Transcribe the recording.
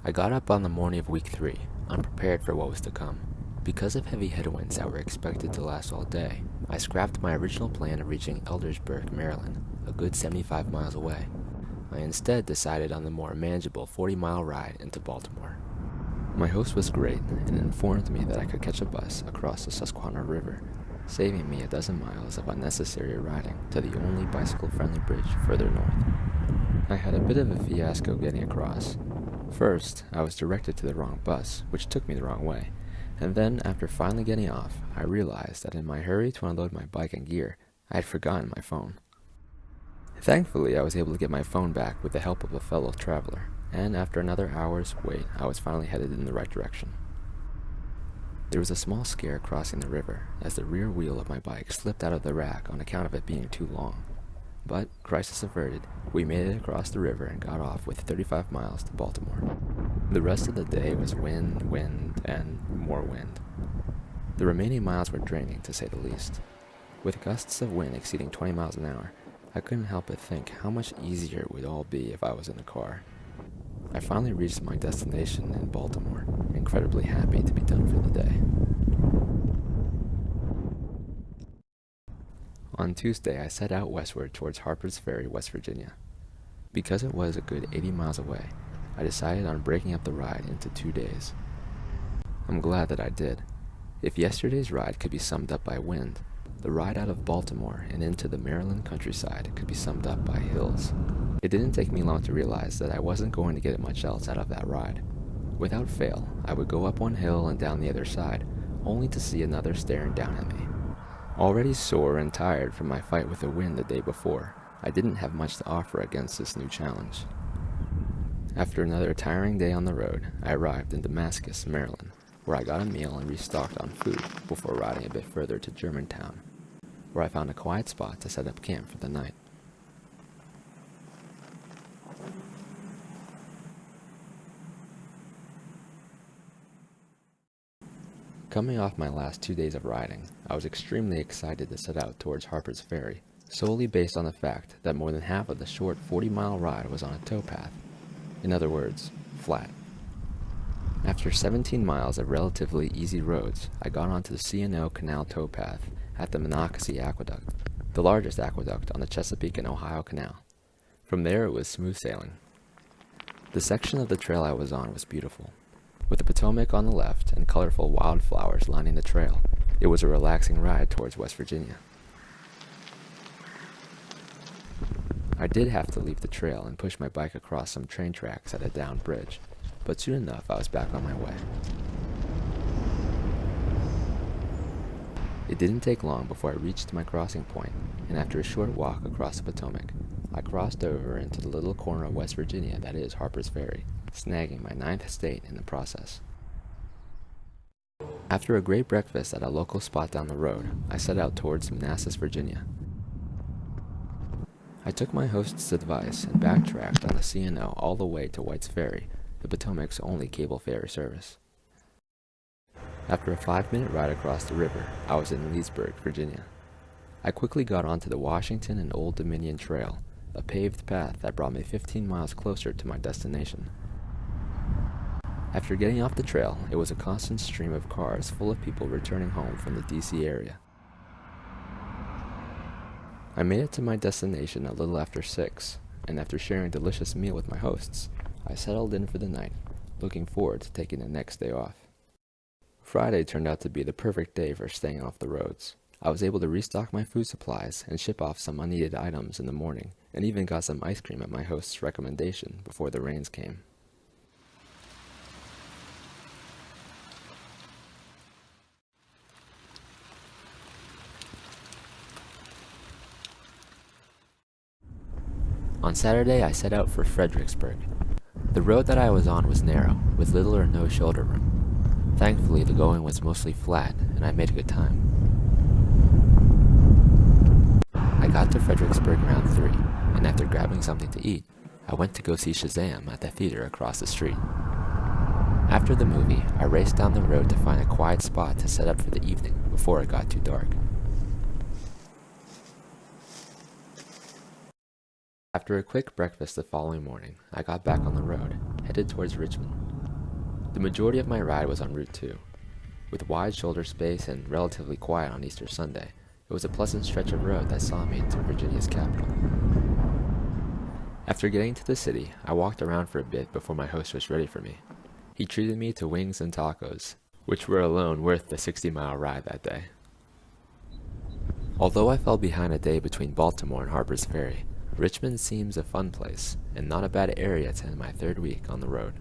I got up on the morning of week 3, unprepared for what was to come. Because of heavy headwinds that were expected to last all day, I scrapped my original plan of reaching Eldersburg, Maryland, a good 75 miles away. I instead decided on the more manageable 40-mile ride into Baltimore. My host was great and informed me that I could catch a bus across the Susquehanna River, saving me a dozen miles of unnecessary riding to the only bicycle-friendly bridge further north. I had a bit of a fiasco getting across. First, I was directed to the wrong bus, which took me the wrong way, and then, after finally getting off, I realized that in my hurry to unload my bike and gear, I had forgotten my phone. Thankfully, I was able to get my phone back with the help of a fellow traveler, and after another hour's wait, I was finally headed in the right direction. There was a small scare crossing the river as the rear wheel of my bike slipped out of the rack on account of it being too long. But, crisis averted, we made it across the river and got off with 35 miles to Baltimore. The rest of the day was wind, and more wind. The remaining miles were draining, to say the least. With gusts of wind exceeding 20 miles an hour, I couldn't help but think how much easier it would all be if I was in a car. I finally reached my destination in Baltimore, incredibly happy to be done for the day. On Tuesday, I set out westward towards Harper's Ferry, West Virginia. Because it was a good 80 miles away, I decided on breaking up the ride into 2 days. I'm glad that I did. If yesterday's ride could be summed up by wind, the ride out of Baltimore and into the Maryland countryside could be summed up by hills. It didn't take me long to realize that I wasn't going to get much else out of that ride. Without fail, I would go up one hill and down the other side, only to see another staring down at me. Already sore and tired from my fight with the wind the day before, I didn't have much to offer against this new challenge. After another tiring day on the road, I arrived in Damascus, Maryland, where I got a meal and restocked on food before riding a bit further to Germantown, where I found a quiet spot to set up camp for the night. Coming off my last 2 days of riding, I was extremely excited to set out towards Harper's Ferry, solely based on the fact that more than half of the short 40-mile ride was on a towpath. In other words, flat. After 17 miles of relatively easy roads, I got onto the C&O Canal towpath at the Monocacy Aqueduct, the largest aqueduct on the Chesapeake and Ohio Canal. From there it was smooth sailing. The section of the trail I was on was beautiful. With the Potomac on the left and colorful wildflowers lining the trail, it was a relaxing ride towards West Virginia. I did have to leave the trail and push my bike across some train tracks at a downed bridge, but soon enough I was back on my way. It didn't take long before I reached my crossing point, and after a short walk across the Potomac, I crossed over into the little corner of West Virginia that is Harper's Ferry, snagging my 9th state in the process. After a great breakfast at a local spot down the road, I set out towards Manassas, Virginia. I took my host's advice and backtracked on the C&O all the way to White's Ferry, the Potomac's only cable ferry service. After a 5-minute ride across the river, I was in Leesburg, Virginia. I quickly got onto the Washington and Old Dominion Trail, a paved path that brought me 15 miles closer to my destination. After getting off the trail, it was a constant stream of cars full of people returning home from the DC area. I made it to my destination a little after 6, and after sharing a delicious meal with my hosts, I settled in for the night, looking forward to taking the next day off. Friday turned out to be the perfect day for staying off the roads. I was able to restock my food supplies and ship off some unneeded items in the morning, and even got some ice cream at my host's recommendation before the rains came. On Saturday, I set out for Fredericksburg. The road that I was on was narrow, with little or no shoulder room. Thankfully, the going was mostly flat, and I made a good time. I got to Fredericksburg around 3, and after grabbing something to eat, I went to go see Shazam at the theater across the street. After the movie, I raced down the road to find a quiet spot to set up for the evening before it got too dark. After a quick breakfast the following morning, I got back on the road, headed towards Richmond. The majority of my ride was on Route 2. With wide shoulder space and relatively quiet on Easter Sunday, it was a pleasant stretch of road that saw me to Virginia's capital. After getting to the city, I walked around for a bit before my host was ready for me. He treated me to wings and tacos, which were alone worth the 60-mile ride that day. Although I fell behind a day between Baltimore and Harper's Ferry, Richmond seems a fun place, and not a bad area to end my third week on the road.